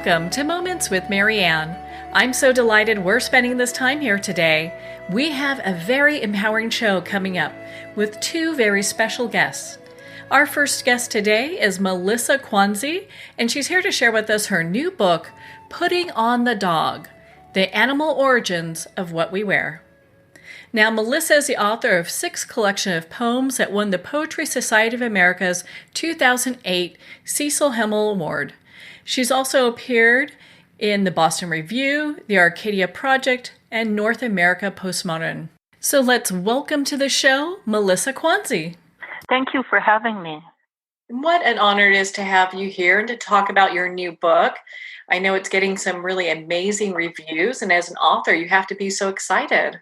Welcome to Moments with Marianne. I'm so delighted we're spending this time here today. We have a very empowering show coming up with two very special guests. Our first guest today is Melissa Kwasny, and she's here to share with us her new book, Putting on the Dog, The Animal Origins of What We Wear. Now, Melissa is the author of 6 collection of poems that won the Poetry Society of America's 2008 Cecil Hemly Award. She's also appeared in the Boston Review, the Arcadia Project, and North America Postmodern. So let's welcome to the show, Melissa Kwasny. Thank you for having me. What an honor it is to have you here and to talk about your new book. I know it's getting some really amazing reviews, and as an author, you have to be so excited.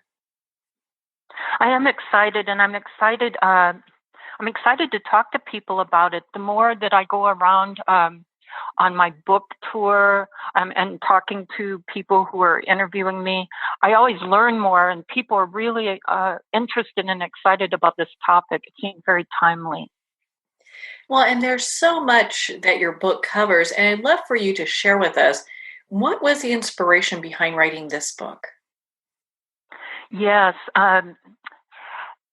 I am excited, and I'm excited to talk to people about it. The more that I go around on my book tour and talking to people who are interviewing me, I always learn more, and people are really interested and excited about this topic. It seems very timely. Well, and there's so much that your book covers, and I'd love for you to share with us, what was the inspiration behind writing this book? Yes.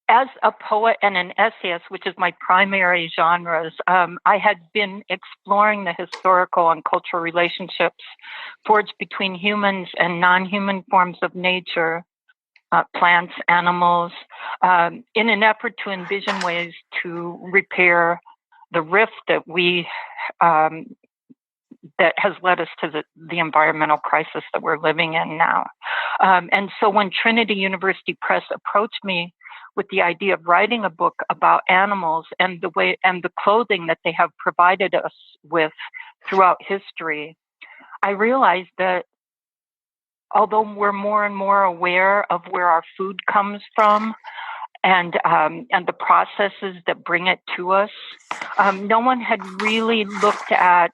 As a poet and an essayist, which is my primary genres, I had been exploring the historical and cultural relationships forged between humans and non-human forms of nature, plants, animals, in an effort to envision ways to repair the rift that that has led us to the environmental crisis that we're living in now. And so when Trinity University Press approached me with the idea of writing a book about animals and the way and the clothing that they have provided us with throughout history, I realized that although we're more and more aware of where our food comes from and the processes that bring it to us, no one had really looked at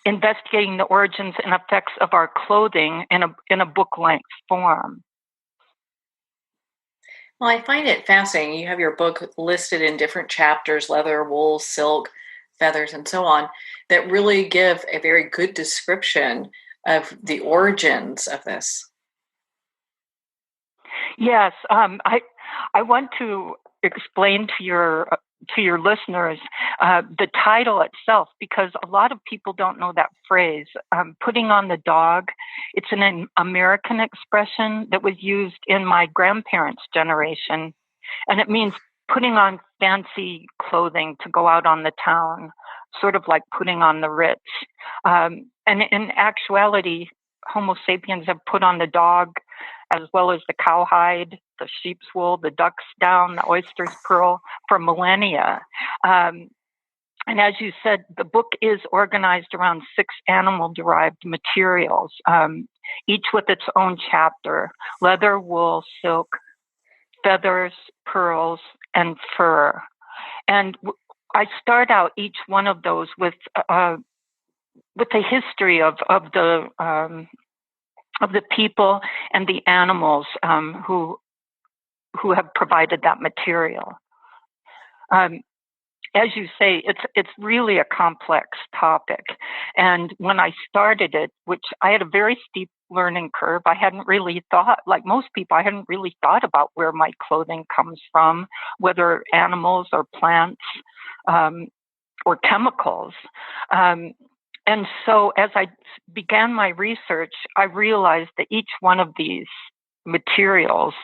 investigating the origins and effects of our clothing in a book-length form. Well, I find it fascinating. You have your book listed in different chapters, leather, wool, silk, feathers, and so on, that really give a very good description of the origins of this. Yes, I want to explain to your listeners the title itself, because a lot of people don't know that phrase. Putting on the dog, it's an American expression that was used in my grandparents' generation, and it means putting on fancy clothing to go out on the town, sort of like putting on the Ritz. And in actuality, Homo sapiens have put on the dog as well as the cowhide, the sheep's wool, the duck's down, the oyster's pearl for millennia. And as you said, the book is organized around 6 animal-derived materials, each with its own chapter: leather, wool, silk, feathers, pearls, and fur. And I start out each one of those with the history of the people and the animals who have provided that material. As you say, it's really a complex topic. And when I started it, which I had a very steep learning curve, I hadn't really thought, like most people, I hadn't really thought about where my clothing comes from, whether animals or plants or chemicals. And so as I began my research, I realized that each one of these materials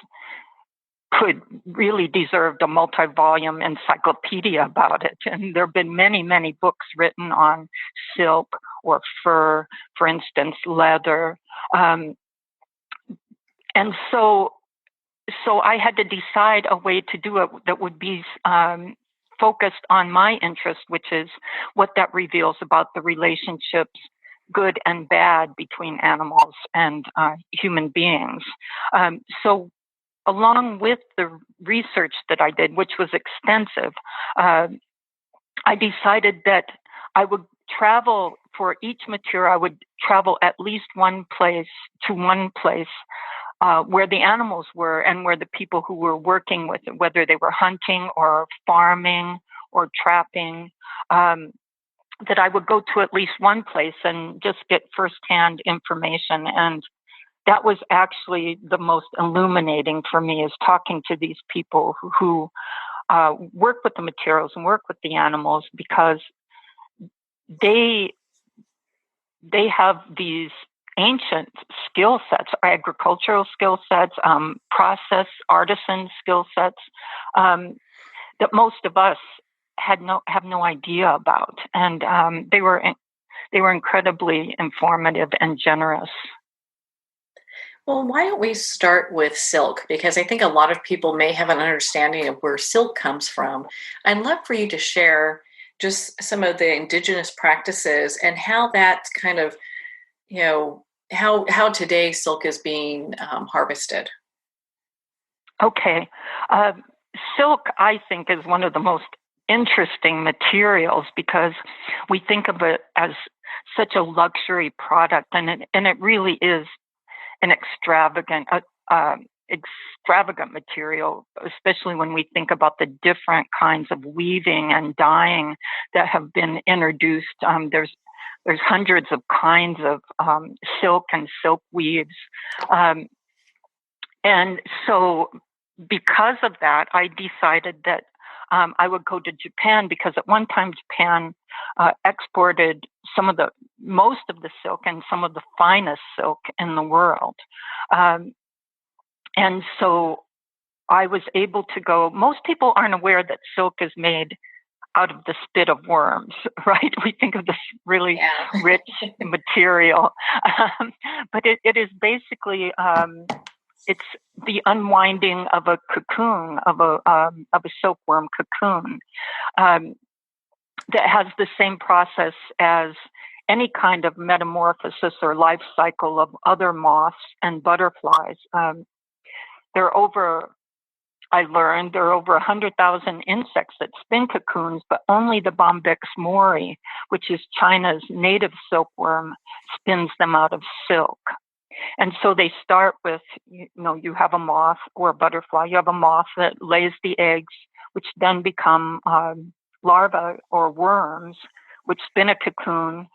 could really deserve a multi-volume encyclopedia about it. And there have been many, many books written on silk or fur, for instance, leather. And so I had to decide a way to do it that would be focused on my interest, which is what that reveals about the relationships, good and bad, between animals and human beings. So along with the research that I did, which was extensive, I decided that I would travel for each material. I would travel at least one place where the animals were and where the people who were working with it, whether they were hunting or farming or trapping, that I would go to at least one place and just get firsthand information. And that was actually the most illuminating for me, is talking to these people who work with the materials and work with the animals, because they have these ancient skill sets, agricultural skill sets, process artisan skill sets, that most of us have no idea about. And they were incredibly informative and generous. Well, why don't we start with silk? Because I think a lot of people may have an understanding of where silk comes from. I'd love for you to share just some of the indigenous practices and how that kind of, how today silk is being harvested. Okay. Silk, I think, is one of the most interesting materials, because we think of it as such a luxury product, and it really is an extravagant material, especially when we think about the different kinds of weaving and dyeing that have been introduced. There's hundreds of kinds of silk and silk weaves, and so because of that, I decided that I would go to Japan, because at one time Japan exported most of the silk and some of the finest silk in the world. And so I was able to go. Most people aren't aware that silk is made out of the spit of worms, right? We think of this really rich material, but it is basically it's the unwinding of a cocoon, of a silkworm cocoon, that has the same process as any kind of metamorphosis or life cycle of other moths and butterflies. I learned there are over 100,000 insects that spin cocoons, but only the Bombyx mori, which is China's native silkworm, spins them out of silk. And so they start with, you have a moth or a butterfly. You have a moth that lays the eggs, which then become larvae or worms, which spin a cocoon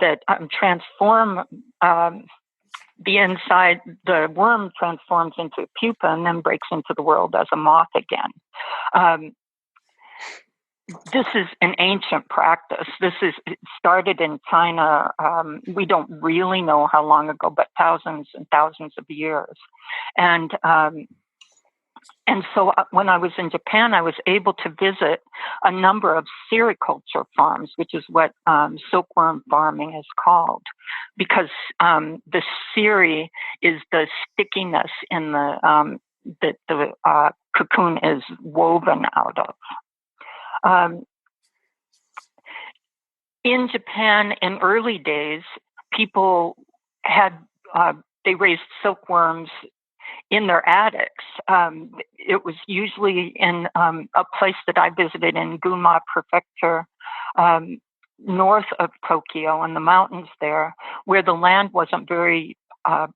that transform the inside. The worm transforms into a pupa and then breaks into the world as a moth again. This is an ancient practice. It started in China. We don't really know how long ago, but thousands and thousands of years. And so when I was in Japan, I was able to visit a number of sericulture farms, which is what silkworm farming is called, because the seri is the stickiness in that the cocoon is woven out of. In Japan, in early days, people they raised silkworms in their attics. It was usually in a place that I visited in Gunma Prefecture, north of Tokyo, in the mountains there, where the land wasn't very, it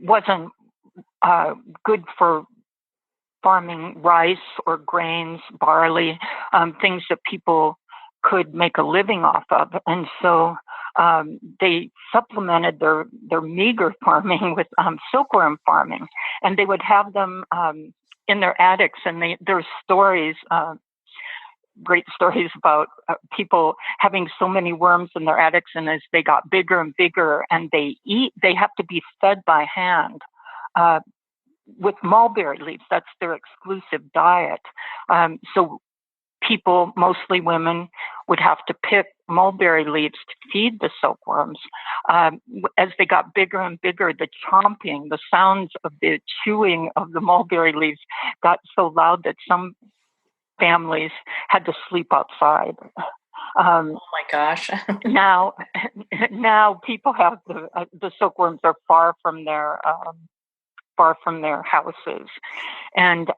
wasn't good for farming rice or grains, barley, things that people could make a living off of. And so they supplemented their meager farming with silkworm farming. And they would have them in their attics. And there's stories, great stories about people having so many worms in their attics. And as they got bigger and bigger and they have to be fed by hand with mulberry leaves. That's their exclusive diet. So people, mostly women, would have to pick mulberry leaves to feed the silkworms. As they got bigger and bigger, the chomping, the sounds of the chewing of the mulberry leaves got so loud that some families had to sleep outside. Oh my gosh. now people have the silkworms are far from their houses, and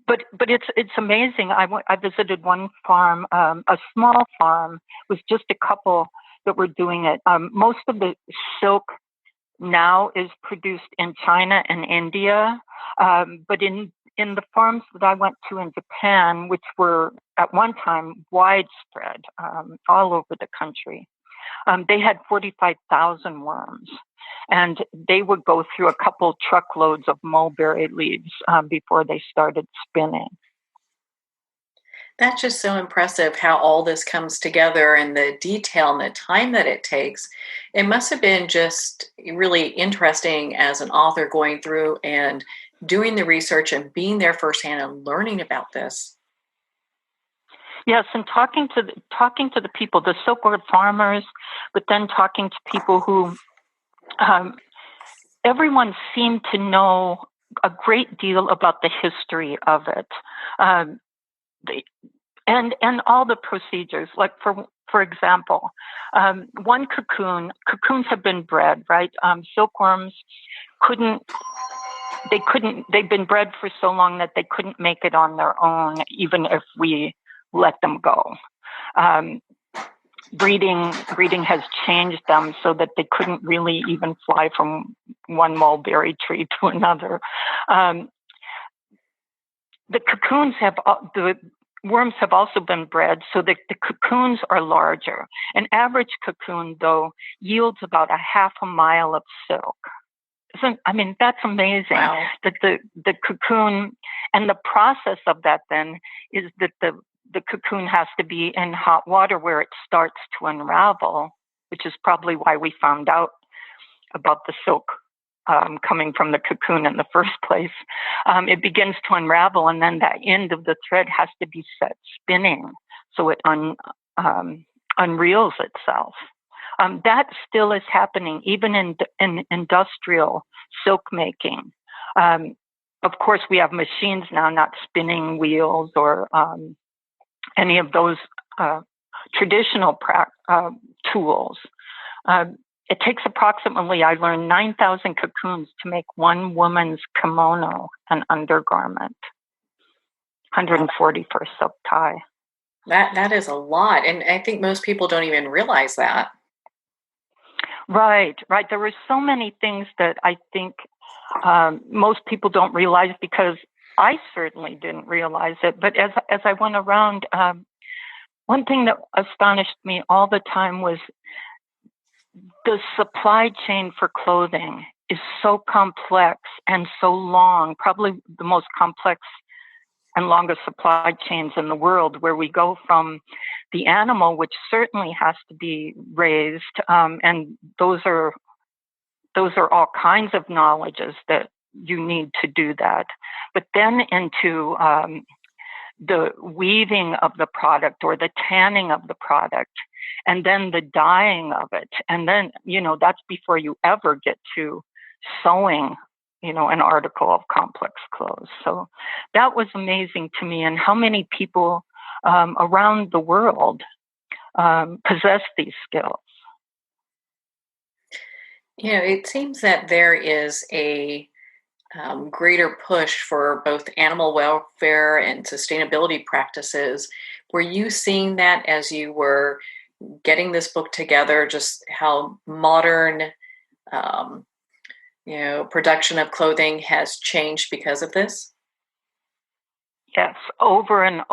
but it's amazing. I visited one farm, a small farm, with just a couple that were doing it. Most of the silk now is produced in China and India, but in in the farms that I went to in Japan, which were at one time widespread all over the country, they had 45,000 worms, and they would go through a couple truckloads of mulberry leaves before they started spinning. That's just so impressive how all this comes together and the detail and the time that it takes. It must have been just really interesting as an author going through and doing the research and being there firsthand and learning about this. Yes, and talking to the people, the silkworm farmers, but then talking to people who everyone seemed to know a great deal about the history of it. And all the procedures, like for example, one cocoons have been bred, right? Silkworms they've been bred for so long that they couldn't make it on their own, even if we let them go. Breeding has changed them so that they couldn't really even fly from one mulberry tree to another. The worms have also been bred so that the cocoons are larger. An average cocoon, though, yields about a half a mile of silk. That's amazing. Wow. That the cocoon, and the process of that then is that the cocoon has to be in hot water where it starts to unravel, which is probably why we found out about the silk coming from the cocoon in the first place. It begins to unravel, and then that end of the thread has to be set spinning so it unreels itself. That still is happening even in industrial silk making. Of course, we have machines now, not spinning wheels or any of those traditional tools. It takes approximately, I learned, 9,000 cocoons to make one woman's kimono, an undergarment. 140 for a silk tie. That is a lot, and I think most people don't even realize that. Right. There were so many things that I think most people don't realize, because I certainly didn't realize it. But as I went around, one thing that astonished me all the time was the supply chain for clothing is so complex and so long, probably the most complex and longest supply chains in the world, where we go from the animal, which certainly has to be raised, and those are all kinds of knowledges that you need to do that, but then into the weaving of the product or the tanning of the product, and then the dyeing of it. And then, that's before you ever get to sewing, an article of complex clothes. So that was amazing to me, and how many people around the world possess these skills. It seems that there is a greater push for both animal welfare and sustainability practices. Were you seeing that as you were getting this book together, just how modern, production of clothing has changed because of this? Yes, over and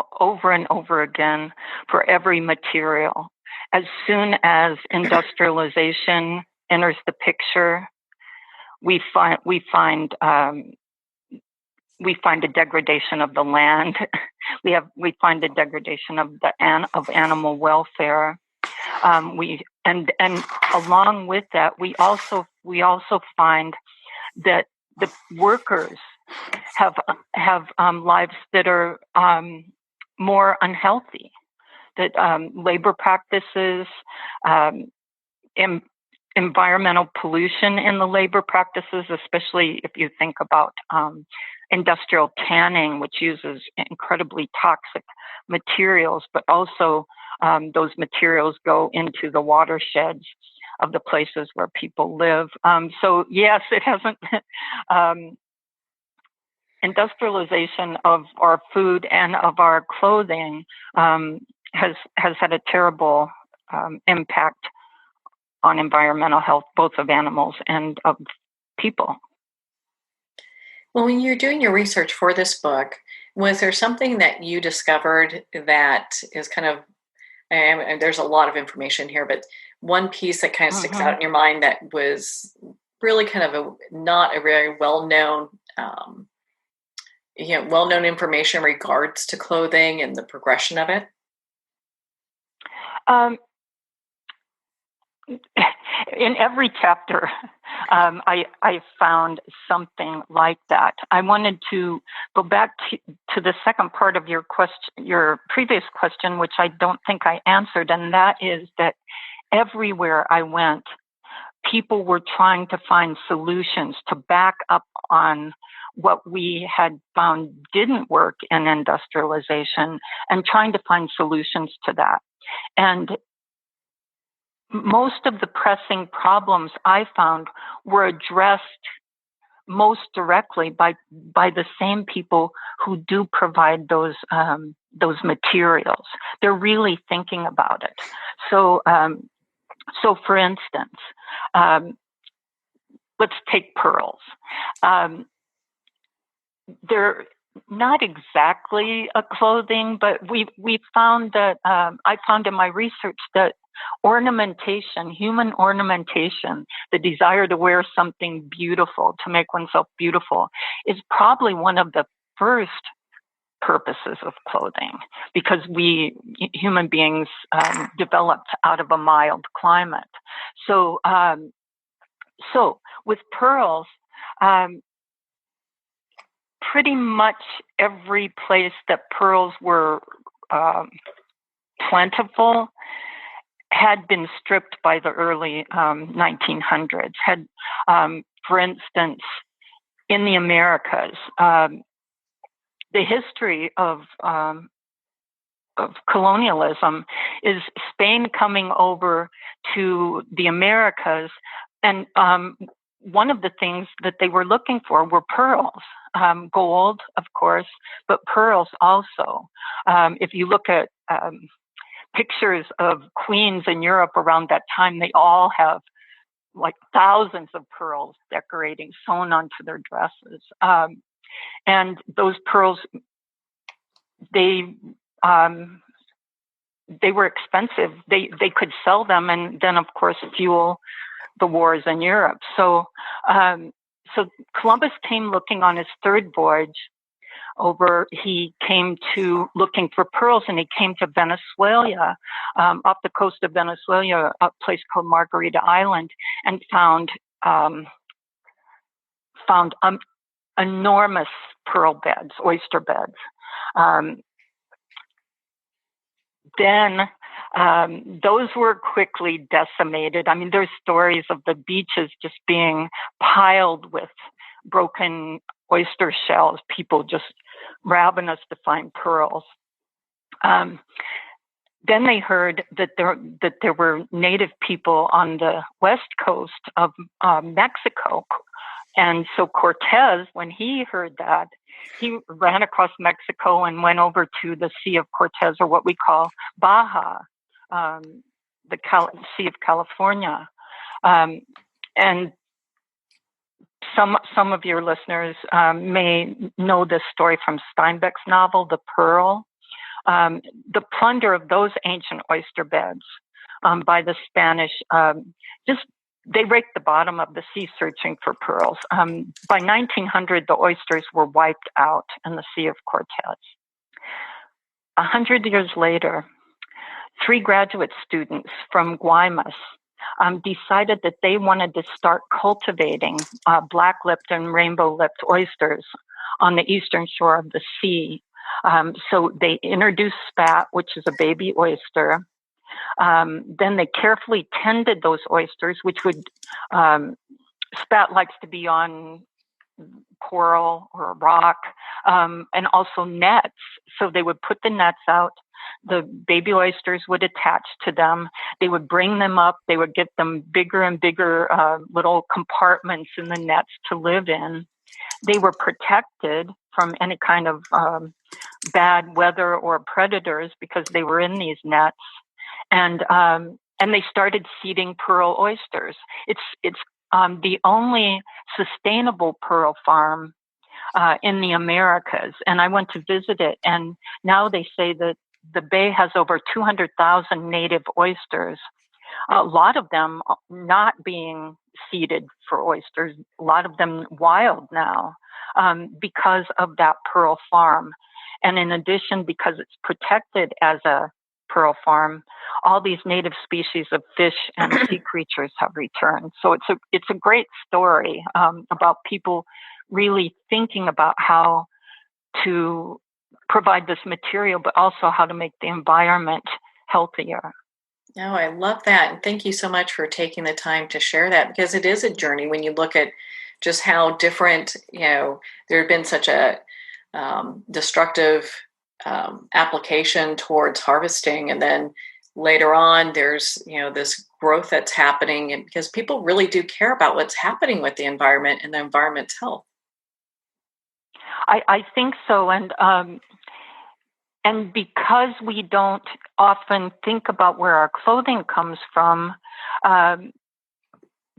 over again for every material. As soon as industrialization enters the picture, we find a degradation of the land. We find a degradation of animal welfare. And along with that, we also find that the workers have lives that are more unhealthy. That labor practices, environmental pollution in the labor practices, especially if you think about industrial tanning, which uses incredibly toxic materials, but also those materials go into the watersheds of the places where people live. So yes, it hasn't. Industrialization of our food and of our clothing has had a terrible impact on environmental health, both of animals and of people. Well, when you're doing your research for this book, was there something that you discovered that is kind of, and there's a lot of information here, but one piece that kind of sticks out Hmm. in your mind that was really kind of not a very well-known, um, well-known information in regards to clothing and the progression of it? Um, in every chapter, I found something like that. I wanted to go back to the second part of your question, your previous question, which I don't think I answered, and that is that everywhere I went, people were trying to find solutions to back up on what we had found didn't work in industrialization and trying to find solutions to that. And most of the pressing problems I found were addressed most directly by the same people who do provide those materials. They're really thinking about it. So for instance, um, let's take pearls. Um, they're not exactly a clothing, but we found that I found in my research that ornamentation, human ornamentation, the desire to wear something beautiful, to make oneself beautiful, is probably one of the first purposes of clothing, because we human beings developed out of a mild climate. So so with pearls, um, pretty much every place that pearls were um, plentiful had been stripped by the early 1900s. For instance, in the Americas, the history of colonialism is Spain coming over to the Americas, and one of the things that they were looking for were pearls, gold, of course, but pearls also. If you look at pictures of queens in Europe around that time, they all have like thousands of pearls decorating, sewn onto their dresses. And those pearls, they um, they were expensive. They could sell them, and then of course fuel the wars in Europe. Um, so Columbus came looking on his third voyage over. He came to looking for pearls, and he came to Venezuela, off the coast of Venezuela, a place called Margarita Island, and found enormous pearl beds, oyster beds. Um, then those were quickly decimated. I mean, there's stories of the beaches just being piled with broken oyster shells, people just ravenous to find pearls. Um, then they heard that there were native people on the west coast of Mexico. And so Cortez, when he heard that, he ran across Mexico and went over to the Sea of Cortez, or what we call Baja, the Sea of California. And some of your listeners may know this story from Steinbeck's novel, The Pearl. The plunder of those ancient oyster beds by the Spanish, they raked the bottom of the sea searching for pearls. By 1900, the oysters were wiped out in the Sea of Cortez. 100 years later, 3 graduate students from Guaymas decided that they wanted to start cultivating black-lipped and rainbow-lipped oysters on the eastern shore of the sea. So they introduced spat, which is a baby oyster. Then they carefully tended those oysters, which would, spat likes to be on coral or a rock, and also nets. So they would put the nets out. The baby oysters would attach to them. They would bring them up. They would get them bigger and bigger little compartments in the nets to live in. They were protected from any kind of bad weather or predators because they were in these nets. And they started seeding pearl oysters. It's the only sustainable pearl farm in the Americas. And I went to visit it, and now they say that the bay has over 200,000 native oysters, a lot of them not being seeded for oysters, a lot of them wild now, because of that pearl farm. And in addition, because it's protected as a pearl farm, all these native species of fish and sea creatures have returned. So it's a great story about people really thinking about how to provide this material, but also how to make the environment healthier. No, I love that. And thank you so much for taking the time to share that, because it is a journey when you look at just how different, there had been such a destructive application towards harvesting. And then later on, there's, this growth that's happening, and because people really do care about what's happening with the environment and the environment's health. I think so. And because we don't often think about where our clothing comes from,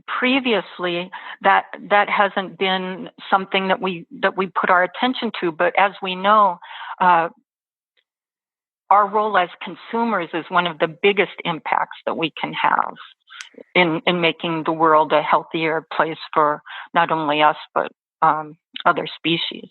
previously that hasn't been something that we put our attention to. But as we know, our role as consumers is one of the biggest impacts that we can have in making the world a healthier place for not only us, but other species.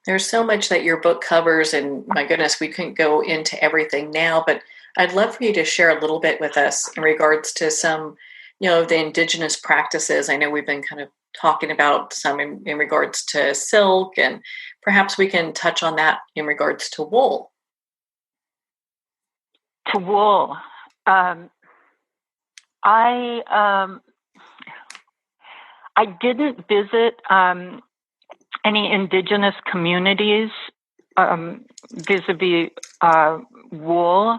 There's so much that your book covers, and my goodness, we couldn't go into everything now, but I'd love for you to share a little bit with us in regards to some, the indigenous practices. I know we've been kind of talking about some in regards to silk, and perhaps we can touch on that in regards to wool. To wool. I didn't visit any indigenous communities vis-a-vis wool,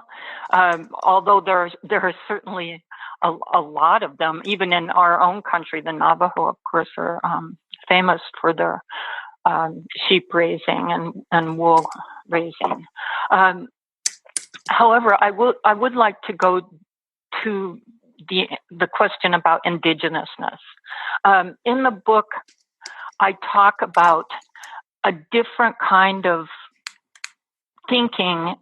although there are certainly a lot of them. Even in our own country, the Navajo, of course, are famous for their sheep raising and wool raising. However, I would like to go to the question about indigenousness. In the book, I talk about a different kind of thinking,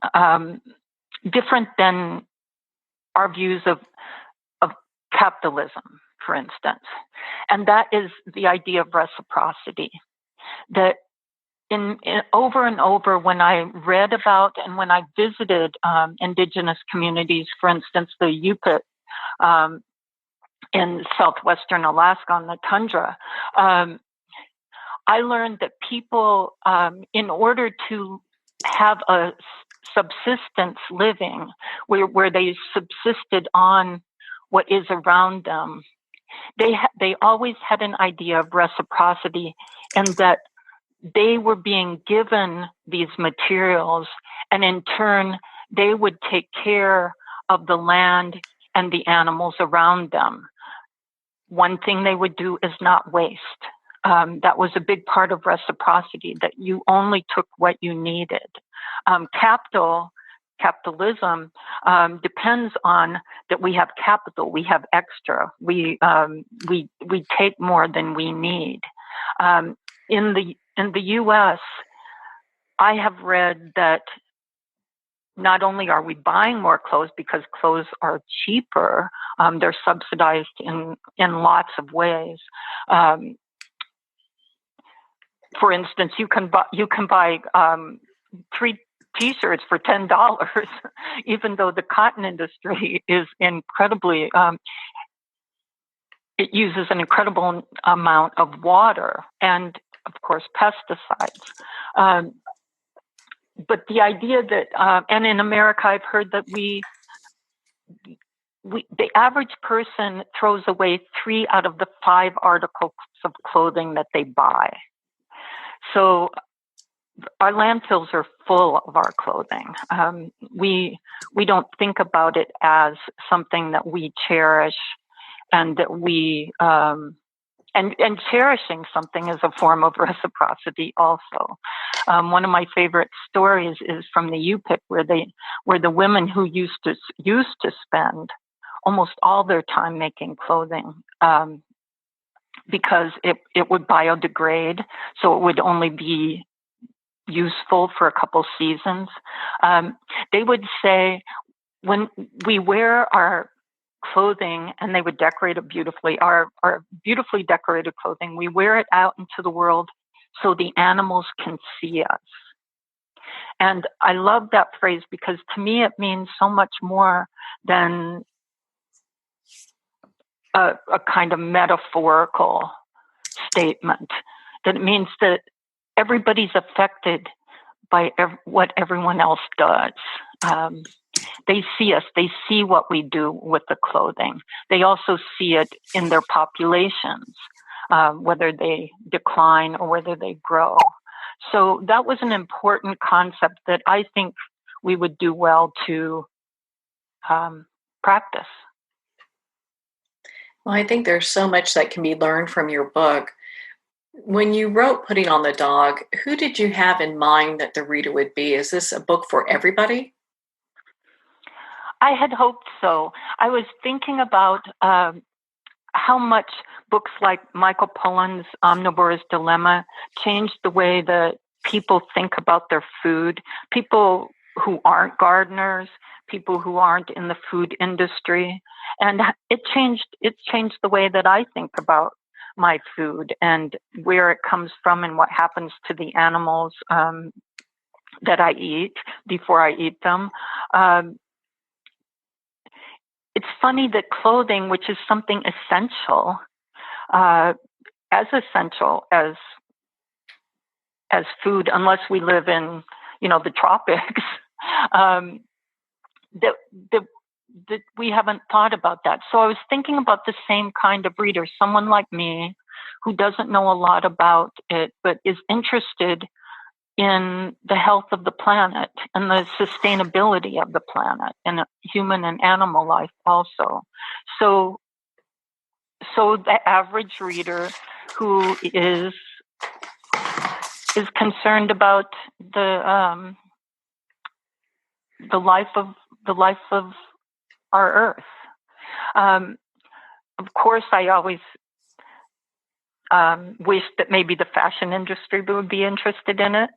different than our views of capitalism, for instance. And that is the idea of reciprocity. That in over and over, when I read about and when I visited indigenous communities, for instance, the Yupik in southwestern Alaska on the tundra, I learned that people, in order to have a subsistence living where they subsisted on what is around them, they always had an idea of reciprocity, and that they were being given these materials, and in turn, they would take care of the land and the animals around them. One thing they would do is not waste. That was a big part of reciprocity, that you only took what you needed. Capitalism depends on that we have capital, we have extra, we take more than we need. In the U.S., I have read that not only are we buying more clothes because clothes are cheaper, they're subsidized in lots of ways. For instance, you can buy 3 T-shirts for $10, even though the cotton industry is incredibly. It uses an incredible amount of water and, of course, pesticides. But the idea that, and in America, I've heard that the average person throws away 3 out of the 5 articles of clothing that they buy. So our landfills are full of our clothing. We don't think about it as something that we cherish, and that we and cherishing something is a form of reciprocity also. One of my favorite stories is from the Yupik, where the women who used to spend almost all their time making clothing because it would biodegrade, so it would only be useful for a couple seasons. They would say when we wear our clothing, and they would decorate it beautifully, our beautifully decorated clothing, we wear it out into the world so the animals can see us. And I love that phrase because to me it means so much more than a kind of metaphorical statement. That it means that everybody's affected by what everyone else does. They see us. They see what we do with the clothing. They also see it in their populations, whether they decline or whether they grow. So that was an important concept that I think we would do well to practice. Well, I think there's so much that can be learned from your book. When you wrote Putting on the Dog, who did you have in mind that the reader would be? Is this a book for everybody? I had hoped so. I was thinking about how much books like Michael Pollan's Omnivore's Dilemma changed the way that people think about their food. People who aren't gardeners, people who aren't in the food industry, and it changed the way that I think about my food and where it comes from and what happens to the animals that I eat before I eat them. It's funny that clothing, which is something essential, as essential as food, unless we live in, the tropics, that we haven't thought about that. So I was thinking about the same kind of reader, someone like me who doesn't know a lot about it, but is interested in the health of the planet and the sustainability of the planet and human and animal life also. So the average reader who is concerned about the life of our earth. Of course, I always wish that maybe the fashion industry would be interested in it.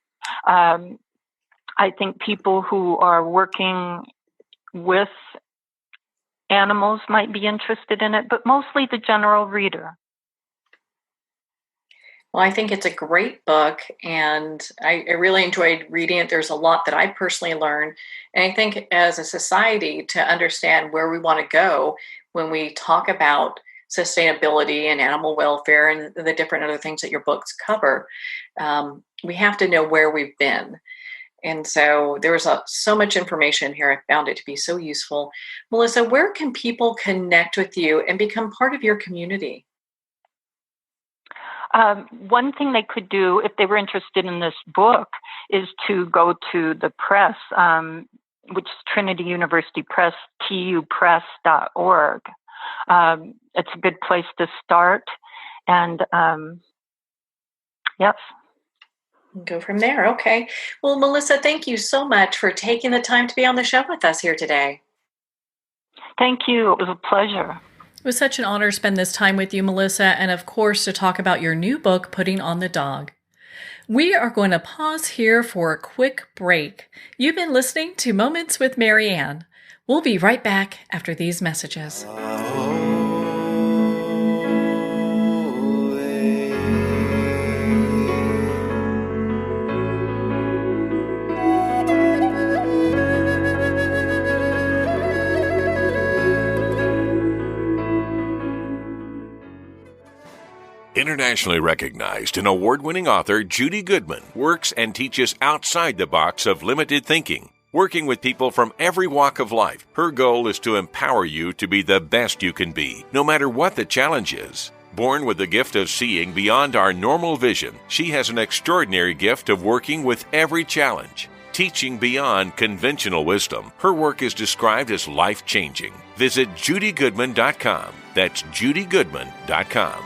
I think people who are working with animals might be interested in it, but mostly the general reader. Well, I think it's a great book, and I really enjoyed reading it. There's a lot that I personally learned. And I think as a society, to understand where we want to go when we talk about sustainability and animal welfare and the different other things that your books cover, we have to know where we've been. And so there was so much information here. I found it to be so useful. Melissa, where can people connect with you and become part of your community? One thing they could do if they were interested in this book is to go to the press, which is Trinity University Press, tupress.org. It's a good place to start. And yes. Go from there. Okay. Well, Melissa, thank you so much for taking the time to be on the show with us here today. Thank you. It was a pleasure. It was such an honor to spend this time with you, Melissa, and of course to talk about your new book, Putting on the Dog. We are going to pause here for a quick break. You've been listening to Moments with Mary Ann. We'll be right back after these messages. Internationally recognized and award-winning author Judy Goodman works and teaches outside the box of limited thinking. Working with people from every walk of life, her goal is to empower you to be the best you can be, no matter what the challenge is. Born with the gift of seeing beyond our normal vision, she has an extraordinary gift of working with every challenge. Teaching beyond conventional wisdom, her work is described as life-changing. Visit judygoodman.com. That's judygoodman.com.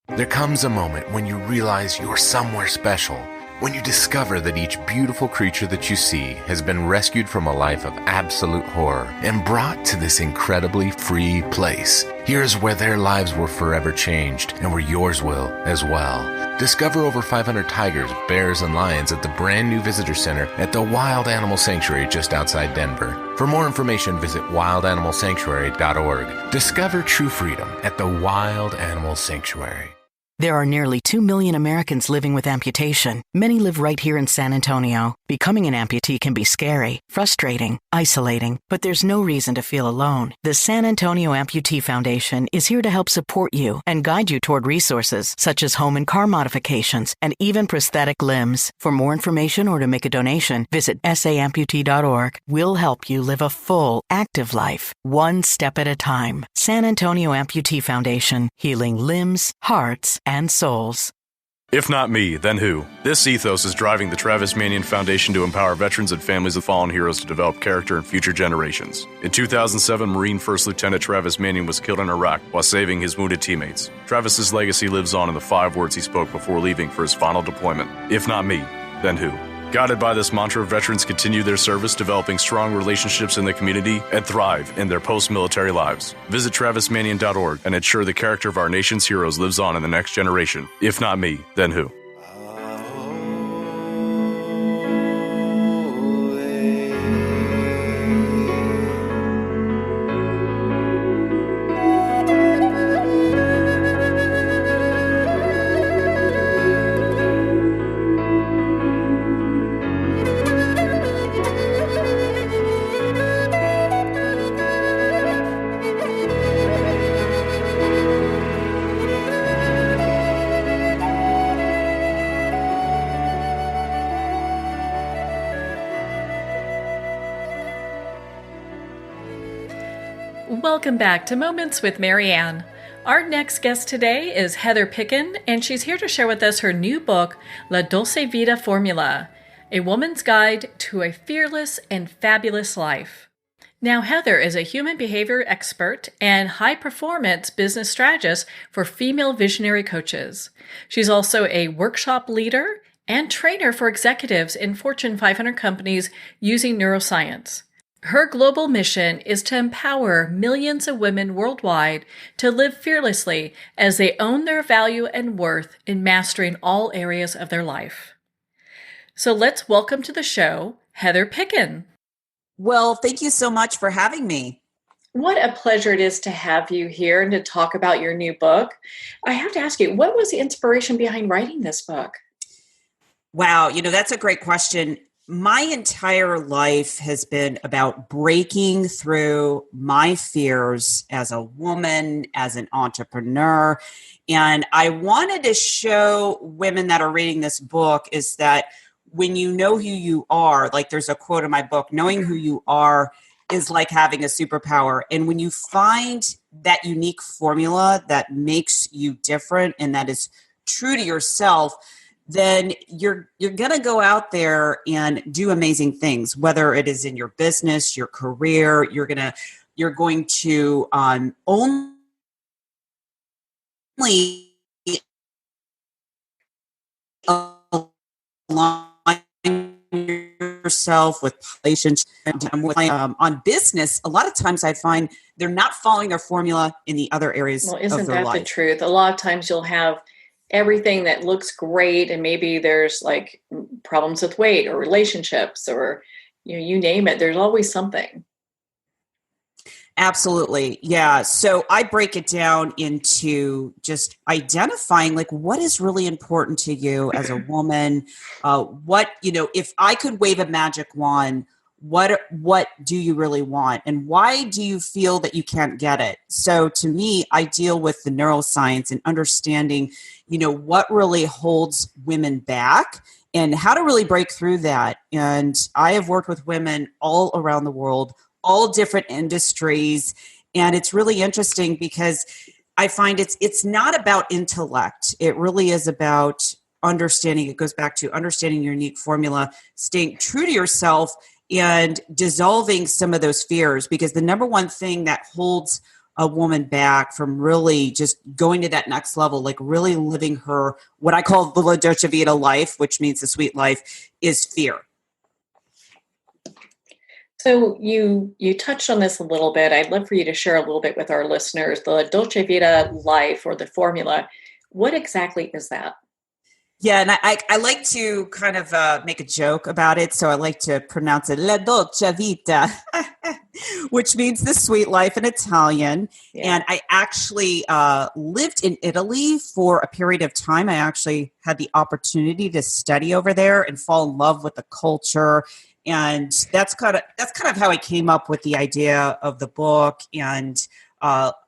There comes a moment when you realize you're somewhere special, When you discover that each beautiful creature that you see has been rescued from a life of absolute horror and brought to this incredibly free place, here's where their lives were forever changed and where yours will as well. Discover over 500 tigers, bears, and lions at the brand new visitor center at the Wild Animal Sanctuary just outside Denver. For more information, visit wildanimalsanctuary.org. Discover true freedom at the Wild Animal Sanctuary. There are nearly 2 million Americans living with amputation. Many live right here in San Antonio. Becoming an amputee can be scary, frustrating, isolating, but there's no reason to feel alone. The San Antonio Amputee Foundation is here to help support you and guide you toward resources such as home and car modifications and even prosthetic limbs. For more information or to make a donation, visit saamputee.org. We'll help you live a full, active life, one step at a time. San Antonio Amputee Foundation, healing limbs, hearts, and souls. If not me, then who? This ethos is driving the Travis Manion Foundation to empower veterans and families of fallen heroes to develop character in future generations. In 2007, Marine First Lieutenant Travis Manion was killed in Iraq while saving his wounded teammates. Travis's legacy lives on in the 5 words he spoke before leaving for his final deployment. If not me, then who? Guided by this mantra, veterans continue their service, developing strong relationships in the community, and thrive in their post-military lives. Visit TravisManion.org and ensure the character of our nation's heroes lives on in the next generation. If not me, then who? Welcome back to Moments with Marianne. Our next guest today is Heather Picken, and she's here to share with us her new book, La Dolce Vita Formula, A Woman's Guide to a Fearless and Fabulous Life. Now, Heather is a human behavior expert and high-performance business strategist for female visionary coaches. She's also a workshop leader and trainer for executives in Fortune 500 companies using neuroscience. Her global mission is to empower millions of women worldwide to live fearlessly as they own their value and worth in mastering all areas of their life. So let's welcome to the show, Heather Picken. Well, thank you so much for having me. What a pleasure it is to have you here and to talk about your new book. I have to ask you, what was the inspiration behind writing this book? Wow, that's a great question. My entire life has been about breaking through my fears as a woman, as an entrepreneur. And I wanted to show women that are reading this book is that when you know who you are, like there's a quote in my book, knowing who you are is like having a superpower. And when you find that unique formula that makes you different and that is true to yourself, then you're going to go out there and do amazing things, whether it is in your business, your career, you're going to only align yourself with relationships. On business, a lot of times I find they're not following their formula in the other areas of their life. Isn't that the truth? A lot of times you'll have everything that looks great, and maybe there's like problems with weight or relationships or you name it. There's always something. Absolutely. Yeah. So I break it down into just identifying like what is really important to you as a woman. If I could wave a magic wand, what do you really want? And why do you feel that you can't get it? So to me, I deal with the neuroscience and understanding, what really holds women back and how to really break through that. And I have worked with women all around the world, all different industries. And it's really interesting because I find it's not about intellect. It really is about understanding. It goes back to understanding your unique formula, staying true to yourself, and dissolving some of those fears, because the number one thing that holds a woman back from really just going to that next level, like really living her, what I call the La Dolce Vita life, which means the sweet life, is fear. So you touched on this a little bit. I'd love for you to share a little bit with our listeners, the Dolce Vita life or the formula. What exactly is that? Yeah, and I like to kind of make a joke about it. So I like to pronounce it La Dolce Vita, which means the sweet life in Italian. Yeah. And I actually lived in Italy for a period of time. I actually had the opportunity to study over there and fall in love with the culture. And that's kind of how I came up with the idea of the book, and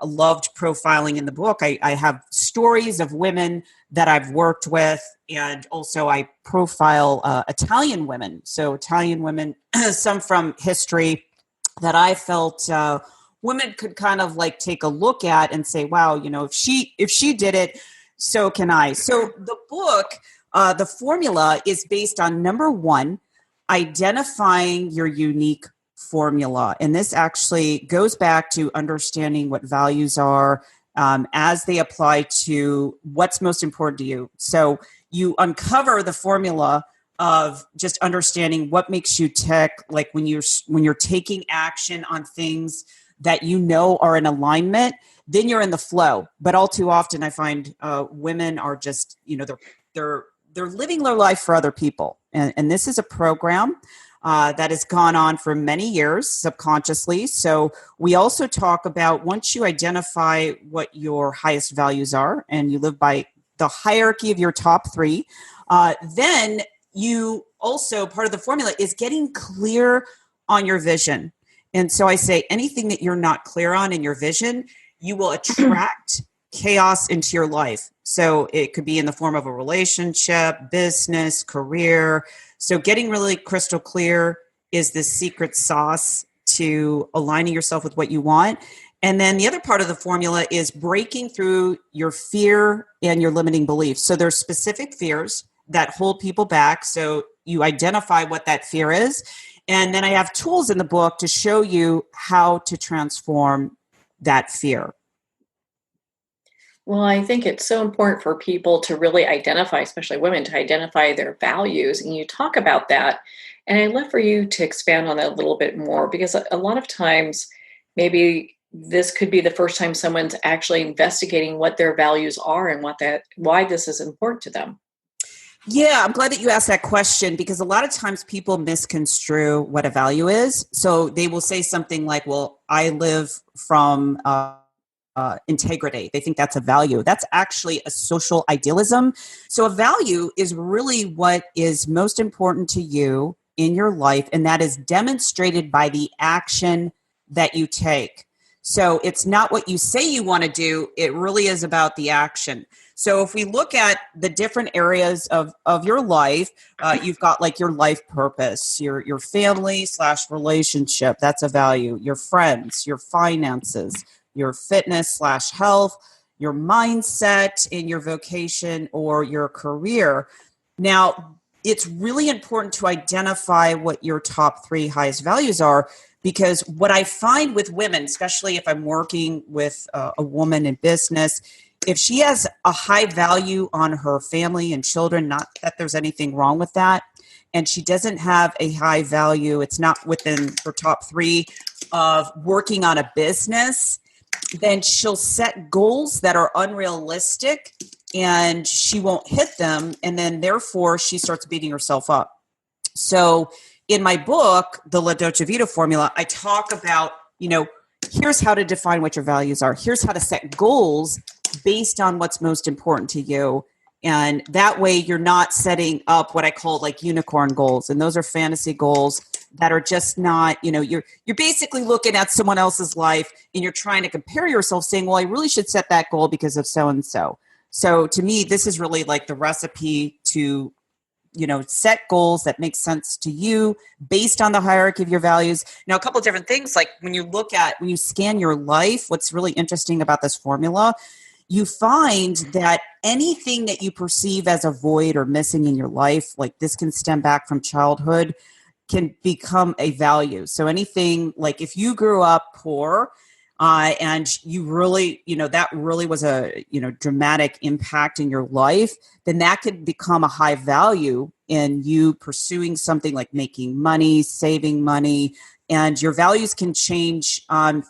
loved profiling in the book. I have stories of women that I've worked with, and also I profile Italian women. So Italian women, some from history that I felt women could kind of like take a look at and say, wow, if she did it, so can I. So the book, the formula is based on number one, identifying your unique formula. And this actually goes back to understanding what values are as they apply to what's most important to you. So you uncover the formula of just understanding what makes you tick, like when you're taking action on things that are in alignment, then you're in the flow. But all too often I find women are just, they're living their life for other people. And this is a program that has gone on for many years subconsciously. So we also talk about, once you identify what your highest values are and you live by the hierarchy of your top three, then you also, part of the formula is getting clear on your vision. And so I say, anything that you're not clear on in your vision, you will attract chaos into your life. So it could be in the form of a relationship, business, career. So getting really crystal clear is the secret sauce to aligning yourself with what you want. And then the other part of the formula is breaking through your fear and your limiting beliefs. So there's specific fears that hold people back. So you identify what that fear is. And then I have tools in the book to show you how to transform that fear. Well, I think it's so important for people to really identify, especially women, to identify their values. And you talk about that. And I'd love for you to expand on that a little bit more, because a lot of times, maybe this could be the first time someone's actually investigating what their values are and why this is important to them. Yeah, I'm glad that you asked that question, because a lot of times people misconstrue what a value is. So they will say something like, well, I live from integrity. They think that's a value. That's actually a social idealism. So a value is really what is most important to you in your life, and that is demonstrated by the action that you take. So it's not what you say you want to do. It really is about the action. So if we look at the different areas of your life, you've got like your life purpose, your family / relationship, that's a value, your friends, your finances, your fitness / health, your mindset in your vocation or your career. Now, it's really important to identify what your top three highest values are, because what I find with women, especially if I'm working with a woman in business, if she has a high value on her family and children, not that there's anything wrong with that, and she doesn't have a high value, it's not within her top three of working on a business, then she'll set goals that are unrealistic and she won't hit them. And then therefore she starts beating herself up. So in my book, The La Dolce Vita Formula, I talk about, here's how to define what your values are. Here's how to set goals based on what's most important to you. And that way you're not setting up what I call like unicorn goals. And those are fantasy goals that are just not, you're basically looking at someone else's life and you're trying to compare yourself, saying, well, I really should set that goal because of so-and-so. So to me, this is really like the recipe to, set goals that make sense to you based on the hierarchy of your values. Now, a couple of different things, like when you scan your life, what's really interesting about this formula, you find that anything that you perceive as a void or missing in your life, like this can stem back from childhood, can become a value. So anything like if you grew up poor, and you really, that really was a, dramatic impact in your life, then that could become a high value in you pursuing something like making money, saving money, and your values can change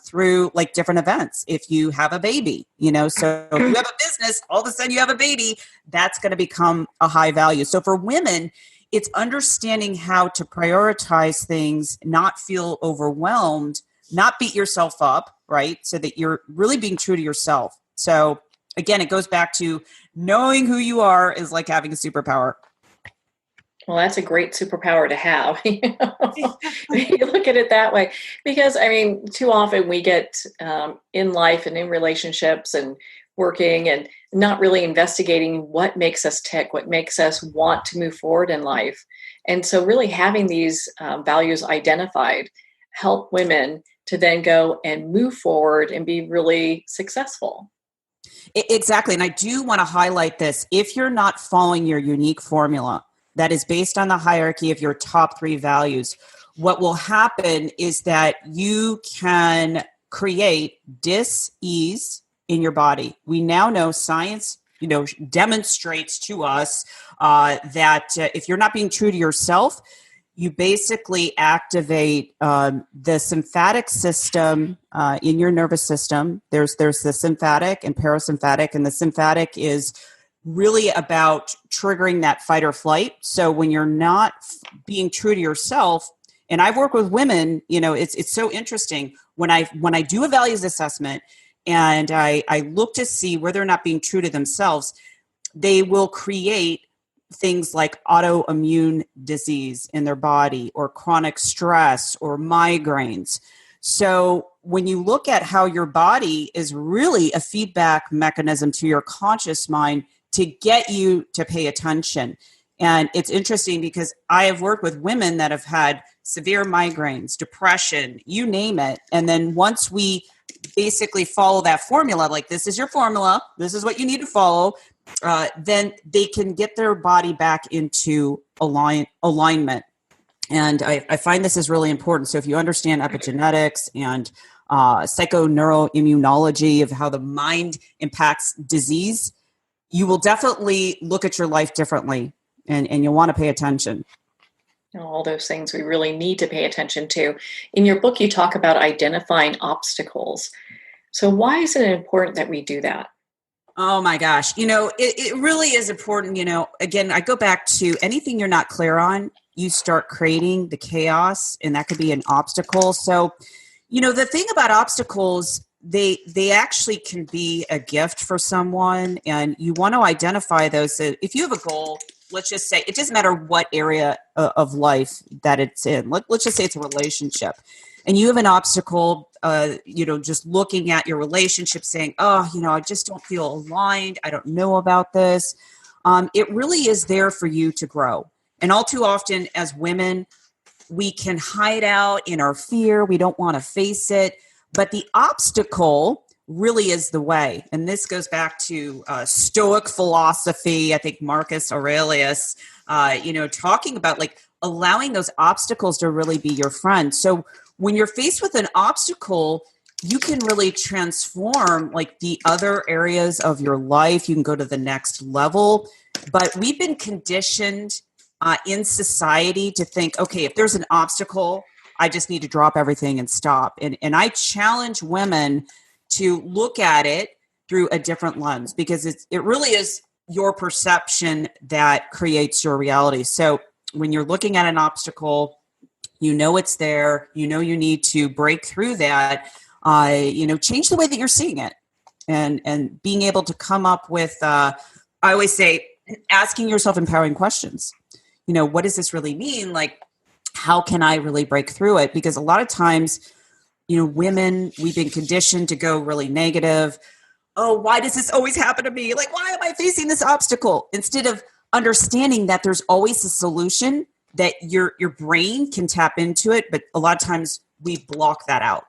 through like different events. If you have a baby, so if you have a business, all of a sudden you have a baby, that's going to become a high value. So for women, it's understanding how to prioritize things, not feel overwhelmed, not beat yourself up, right? So that you're really being true to yourself. So again, it goes back to knowing who you are is like having a superpower. Well, that's a great superpower to have. You look at it that way, because too often we get in life and in relationships and working and not really investigating what makes us tick, what makes us want to move forward in life. And so really having these values identified help women to then go and move forward and be really successful. Exactly. And I do want to highlight this. If you're not following your unique formula that is based on the hierarchy of your top 3 values, what will happen is that you can create dis-ease in your body. We now know science, demonstrates to us that if you're not being true to yourself, you basically activate the sympathetic system in your nervous system. There's the sympathetic and parasympathetic, and the sympathetic is really about triggering that fight or flight. So when you're not being true to yourself, and I've worked with women, it's so interesting when I do a values assessment and I look to see where they're not being true to themselves, they will create things like autoimmune disease in their body or chronic stress or migraines. So when you look at how your body is really a feedback mechanism to your conscious mind to get you to pay attention. And it's interesting because I have worked with women that have had severe migraines, depression, you name it. And then once we basically follow that formula, like this is your formula, this is what you need to follow, then they can get their body back into alignment. And I find this is really important. So if you understand epigenetics and psychoneuroimmunology of how the mind impacts disease, you will definitely look at your life differently, and you'll want to pay attention. All those things we really need to pay attention to. In your book, you talk about identifying obstacles. So why is it important that we do that? Oh my gosh. It really is important. Again, I go back to anything you're not clear on, you start creating the chaos, and that could be an obstacle. So, the thing about obstacles, they actually can be a gift for someone, and you want to identify those. So if you have a goal, let's just say, it doesn't matter what area of life that it's in. Let's just say it's a relationship, and you have an obstacle, just looking at your relationship saying, I just don't feel aligned. I don't know about this. It really is there for you to grow. And all too often as women, we can hide out in our fear. We don't want to face it. But the obstacle really is the way. And this goes back to Stoic philosophy. I think Marcus Aurelius, talking about like allowing those obstacles to really be your friend. So when you're faced with an obstacle, you can really transform like the other areas of your life. You can go to the next level. But we've been conditioned in society to think, okay, if there's an obstacle, I just need to drop everything and stop. And I challenge women to look at it through a different lens, because it really is your perception that creates your reality. So when you're looking at an obstacle, it's there, you need to break through that, change the way that you're seeing it, and being able to come up with, I always say, asking yourself empowering questions. What does this really mean? Like, how can I really break through it? Because a lot of times, women, we've been conditioned to go really negative. Oh, why does this always happen to me? Like, why am I facing this obstacle? Instead of understanding that there's always a solution, that your brain can tap into it. But a lot of times we block that out.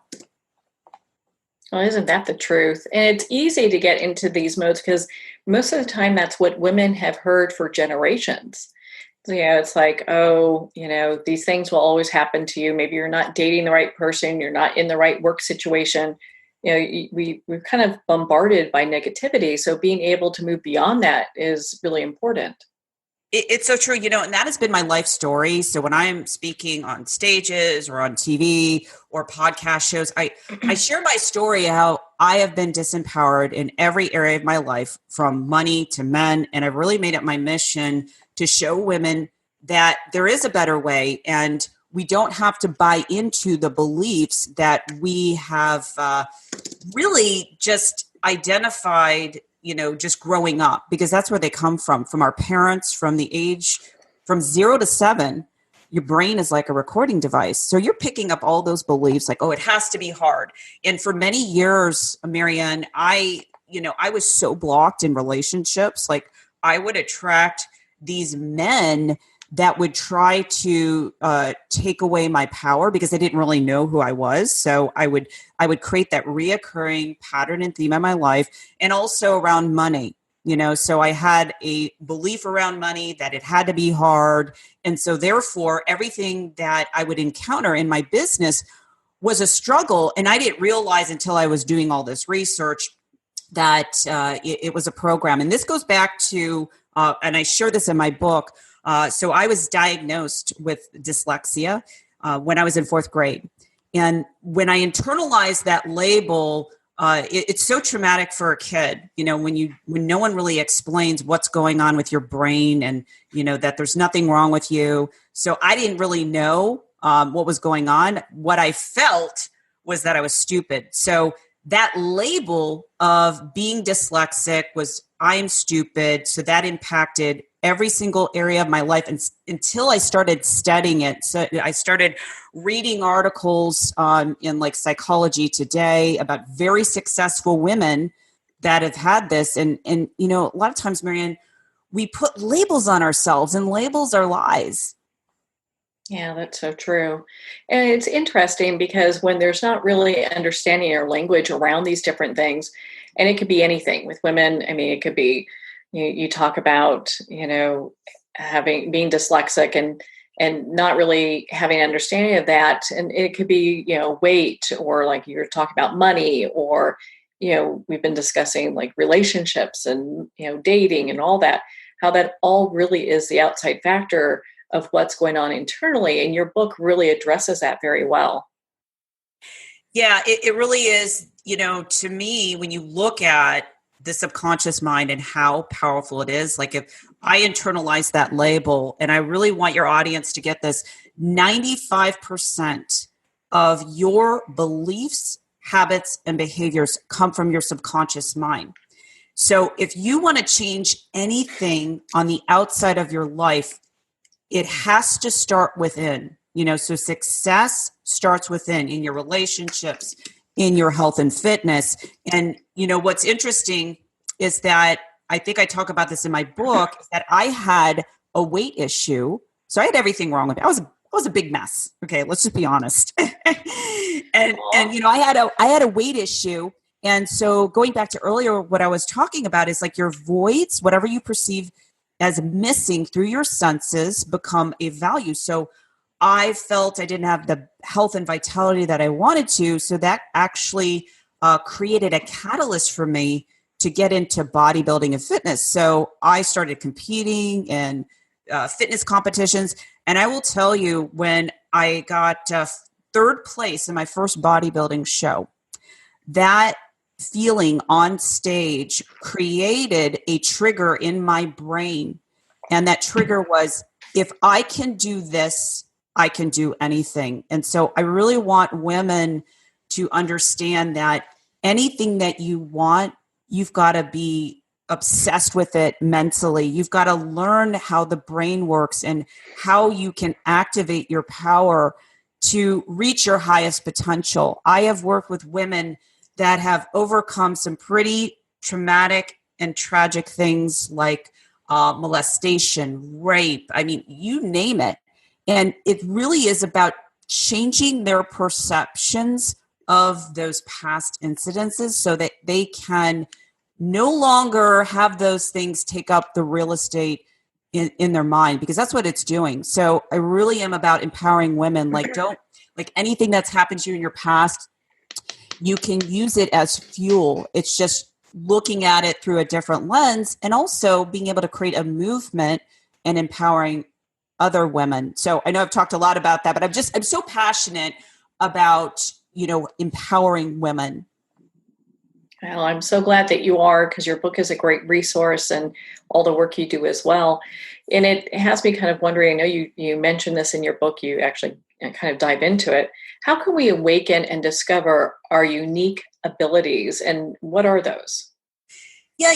Well, isn't that the truth? And it's easy to get into these modes because most of the time that's what women have heard for generations. It's like, these things will always happen to you. Maybe you're not dating the right person. You're not in the right work situation. we're kind of bombarded by negativity. So being able to move beyond that is really important. It's so true, and that has been my life story. So when I'm speaking on stages or on TV or podcast shows, I share my story, how I have been disempowered in every area of my life, from money to men. And I've really made it my mission to show women that there is a better way, and we don't have to buy into the beliefs that we have really just identified, just growing up, because that's where they come from our parents, from the age from 0 to 7. Your brain is like a recording device. So you're picking up all those beliefs like, oh, it has to be hard. And for many years, Marianne, I was so blocked in relationships. Like, I would attract these men that would try to take away my power because they didn't really know who I was. So I would create that reoccurring pattern and theme in my life, and also around money. So I had a belief around money that it had to be hard. And so therefore, everything that I would encounter in my business was a struggle. And I didn't realize until I was doing all this research that it was a program. And this goes back to, and I share this in my book. So I was diagnosed with dyslexia when I was in 4th grade. And when I internalized that label, it's so traumatic for a kid, when no one really explains what's going on with your brain, and, that there's nothing wrong with you. So I didn't really know what was going on. What I felt was that I was stupid. So that label of being dyslexic was, I am stupid. So that impacted every single area of my life until I started studying it. So I started reading articles in like Psychology Today about very successful women that have had this. And a lot of times, Marianne, we put labels on ourselves, and labels are lies. Yeah, that's so true. And it's interesting because when there's not really understanding or language around these different things, and it could be anything with women. I mean, it could be, you talk about, being dyslexic and not really having an understanding of that. And it could be, weight, or like you're talking about money, or, we've been discussing like relationships and, dating and all that, how that all really is the outside factor of what's going on internally. And your book really addresses that very well. Yeah, it really is. To me, when you look at the subconscious mind and how powerful it is, like if I internalize that label, and I really want your audience to get this, 95% of your beliefs, habits, and behaviors come from your subconscious mind. So if you want to change anything on the outside of your life, it has to start within. So success starts within, in your relationships, in your health and fitness. And, what's interesting is that, I think I talk about this in my book, is that I had a weight issue. So I had everything wrong with me. I was a big mess. Okay, let's just be honest. and I had a weight issue. And so going back to earlier, what I was talking about is like your voids, whatever you perceive as missing through your senses, become a value. So I felt I didn't have the health and vitality that I wanted to. So that actually created a catalyst for me to get into bodybuilding and fitness. So I started competing in fitness competitions. And I will tell you, when I got 3rd place in my first bodybuilding show, that feeling on stage created a trigger in my brain. And that trigger was, if I can do this, I can do anything. And so I really want women to understand that anything that you want, you've got to be obsessed with it mentally. You've got to learn how the brain works and how you can activate your power to reach your highest potential. I have worked with women that have overcome some pretty traumatic and tragic things like molestation, rape. I mean, you name it. And it really is about changing their perceptions of those past incidences so that they can no longer have those things take up the real estate in their mind, because that's what it's doing. So I really am about empowering women. Like, don't, like, anything that's happened to you in your past, you can use it as fuel. It's just looking at it through a different lens and also being able to create a movement and empowering other women. So I know I've talked a lot about that, but I'm so passionate about, empowering women. Well, I'm so glad that you are, because your book is a great resource and all the work you do as well. And it has me kind of wondering, I know you mentioned this in your book, you actually kind of dive into it. How can we awaken and discover our unique abilities, and what are those? Yeah,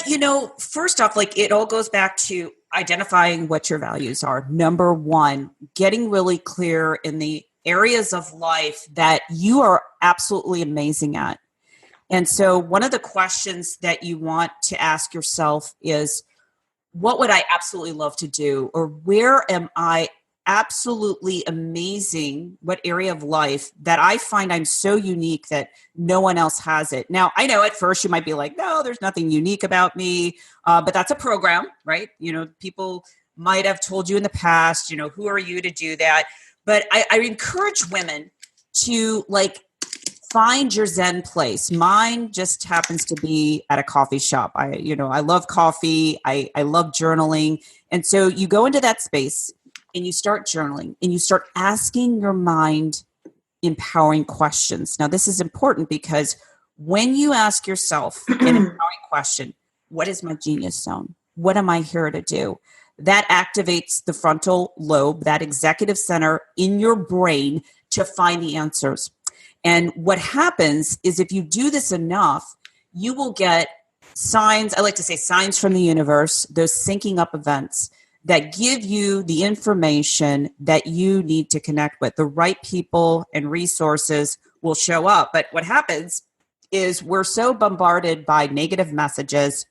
first off, it all goes back to identifying what your values are. Number one, getting really clear in the areas of life that you are absolutely amazing at. And so one of the questions that you want to ask yourself is, what would I absolutely love to do? Or where am I absolutely amazing? What area of life that I find I'm so unique that no one else has it? Now, I know at first you might be like, no, there's nothing unique about me. But that's a program, right? People might have told you in the past, who are you to do that? But I encourage women to find your Zen place. Mine just happens to be at a coffee shop. I love coffee. I love journaling. And so you go into that space and you start journaling and you start asking your mind empowering questions. Now, this is important because when you ask yourself an empowering question, what is my genius zone? What am I here to do? That activates the frontal lobe, that executive center in your brain, to find the answers. And what happens is if you do this enough, you will get signs, I like to say signs from the universe, those syncing up events that give you the information that you need to connect with. The right people and resources will show up. But what happens is we're so bombarded by negative messages,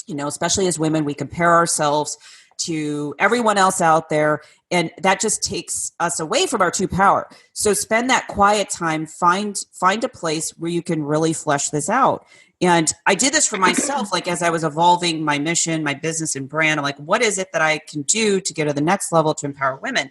especially as women, we compare ourselves to everyone else out there, and that just takes us away from our true power. So spend that quiet time, find a place where you can really flesh this out. And I did this for myself, as I was evolving my mission, my business and brand. I'm like, what is it that I can do to get to the next level to empower women?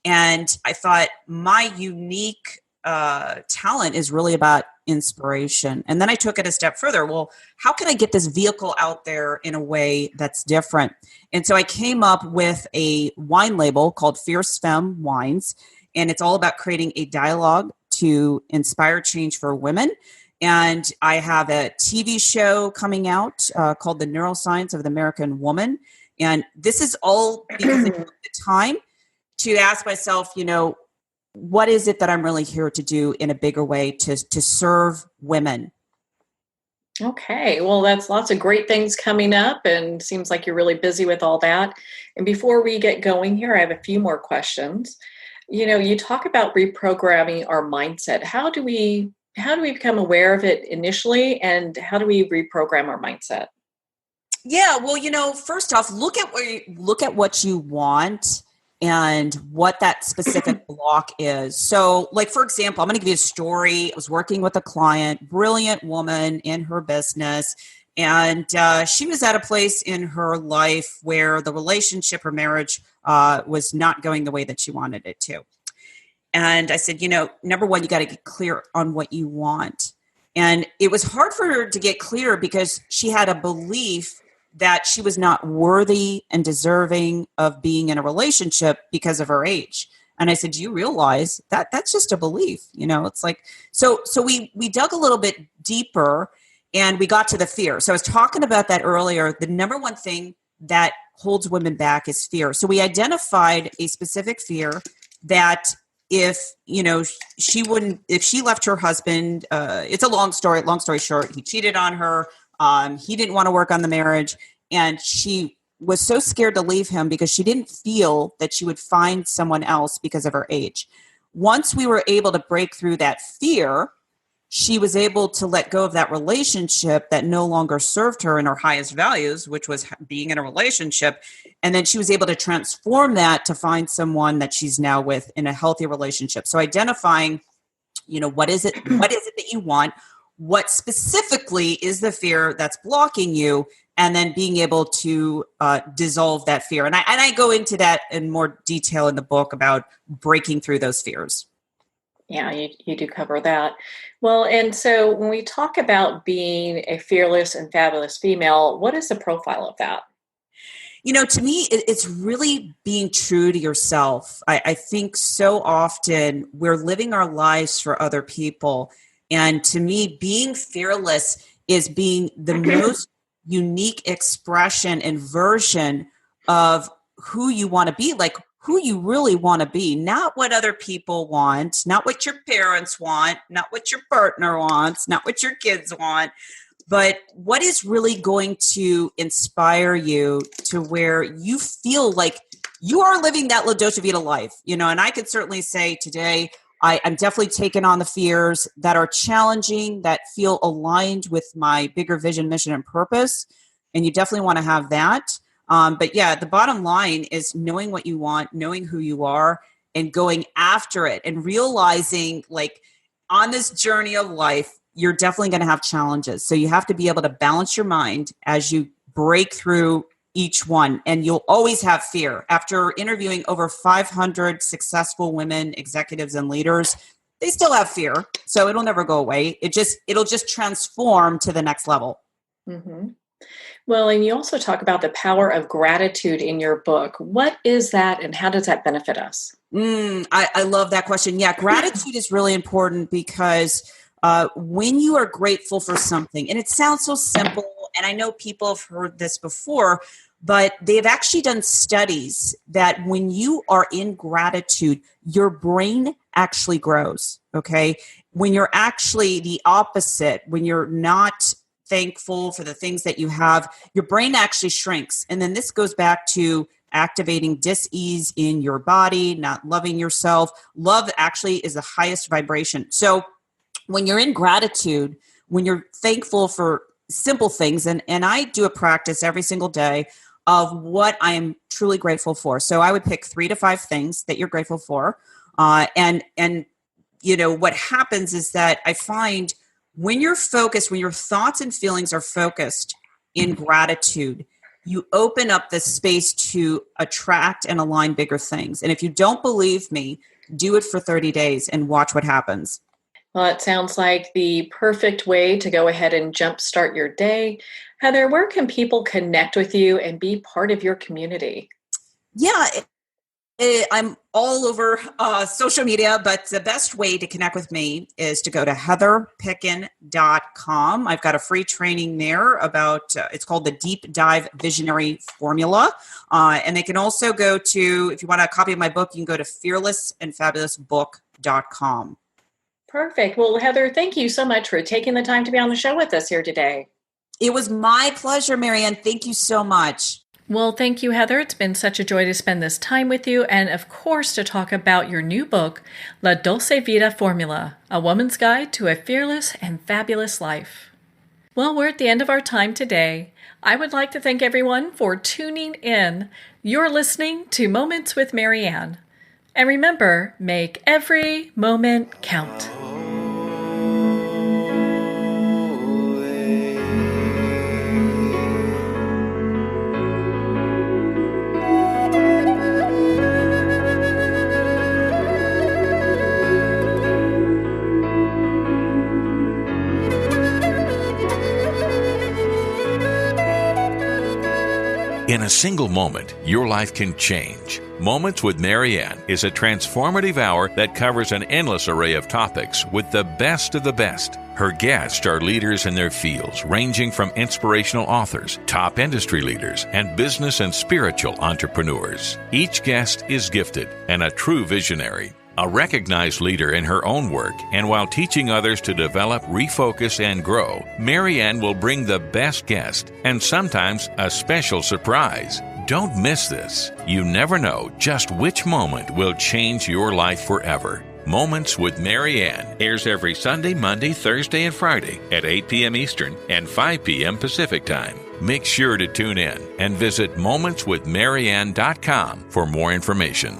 And I thought my unique talent is really about inspiration. And then I took it a step further. Well, how can I get this vehicle out there in a way that's different? And so I came up with a wine label called Fierce Femme Wines. And it's all about creating a dialogue to inspire change for women. And I have a TV show coming out called The Neuroscience of the American Woman. And this is all because I took the time to ask myself, what is it that I'm really here to do in a bigger way to serve women? Okay, well, that's lots of great things coming up, and seems like you're really busy with all that. And before we get going here, I have a few more questions. You talk about reprogramming our mindset. How do we become aware of it initially, and how do we reprogram our mindset? Yeah, well, first off, look at what you want and what that specific block is. So, for example, I'm going to give you a story. I was working with a client, brilliant woman in her business, and she was at a place in her life where the relationship or marriage was not going the way that she wanted it to. And I said, number one, you got to get clear on what you want. And it was hard for her to get clear because she had a belief that she was not worthy and deserving of being in a relationship because of her age. And I said, do you realize that that's just a belief? It's so we dug a little bit deeper and we got to the fear. So I was talking about that earlier. The number one thing that holds women back is fear. So we identified a specific fear that if she left her husband, it's a long story short, he cheated on her. He didn't want to work on the marriage, and she was so scared to leave him because she didn't feel that she would find someone else because of her age. Once we were able to break through that fear, she was able to let go of that relationship that no longer served her in her highest values, which was being in a relationship. And then she was able to transform that to find someone that she's now with in a healthy relationship. So identifying, what is it that you want? What specifically is the fear that's blocking you, and then being able to dissolve that fear. And I go into that in more detail in the book about breaking through those fears. Yeah, you do cover that. Well, and so when we talk about being a fearless and fabulous female, what is the profile of that? To me, it's really being true to yourself. I think so often we're living our lives for other people. And to me, being fearless is being the most unique expression and version of who you want to be, like who you really want to be, not what other people want, not what your parents want, not what your partner wants, not what your kids want, but what is really going to inspire you to where you feel like you are living that La Dolce Vita life, and I could certainly say today, I'm definitely taking on the fears that are challenging, that feel aligned with my bigger vision, mission, and purpose. And you definitely want to have that. But yeah, the bottom line is knowing what you want, knowing who you are, and going after it and realizing like on this journey of life, you're definitely going to have challenges. So you have to be able to balance your mind as you break through each one. And you'll always have fear. After interviewing over 500 successful women, executives, and leaders, they still have fear. So it'll never go away. It'll just transform to the next level. Mm-hmm. Well, and you also talk about the power of gratitude in your book. What is that and how does that benefit us? I love that question. Yeah, gratitude is really important because when you are grateful for something, and it sounds so simple, and I know people have heard this before, but they've actually done studies that when you are in gratitude, your brain actually grows, okay? When you're actually the opposite, when you're not thankful for the things that you have, your brain actually shrinks. And then this goes back to activating dis-ease in your body, not loving yourself. Love actually is the highest vibration. So when you're in gratitude, when you're thankful for simple things, and I do a practice every single day of what I am truly grateful for. So I would pick 3 to 5 things that you're grateful for. And what happens is that I find when you're focused, when your thoughts and feelings are focused in gratitude, you open up the space to attract and align bigger things. And if you don't believe me, do it for 30 days and watch what happens. Well, it sounds like the perfect way to go ahead and jumpstart your day. Heather, where can people connect with you and be part of your community? Yeah, I'm all over social media, but the best way to connect with me is to go to heatherpicken.com. I've got a free training there about, it's called the Deep Dive Visionary Formula. And they can also go to, if you want a copy of my book, you can go to fearlessandfabulousbook.com. Perfect. Well, Heather, thank you so much for taking the time to be on the show with us here today. It was my pleasure, Marianne. Thank you so much. Well, thank you, Heather. It's been such a joy to spend this time with you and, of course, to talk about your new book, La Dolce Vita Formula, A Woman's Guide to a Fearless and Fabulous Life. Well, we're at the end of our time today. I would like to thank everyone for tuning in. You're listening to Moments with Marianne. And remember, make every moment count. In a single moment, your life can change. Moments with Marianne is a transformative hour that covers an endless array of topics with the best of the best. Her guests are leaders in their fields, ranging from inspirational authors, top industry leaders, and business and spiritual entrepreneurs. Each guest is gifted and a true visionary, a recognized leader in her own work, and while teaching others to develop, refocus, and grow, Marianne will bring the best guest and sometimes a special surprise. Don't miss this. You never know just which moment will change your life forever. Moments with Marianne airs every Sunday, Monday, Thursday, and Friday at 8 p.m. Eastern and 5 p.m. Pacific Time. Make sure to tune in and visit momentswithmarianne.com for more information.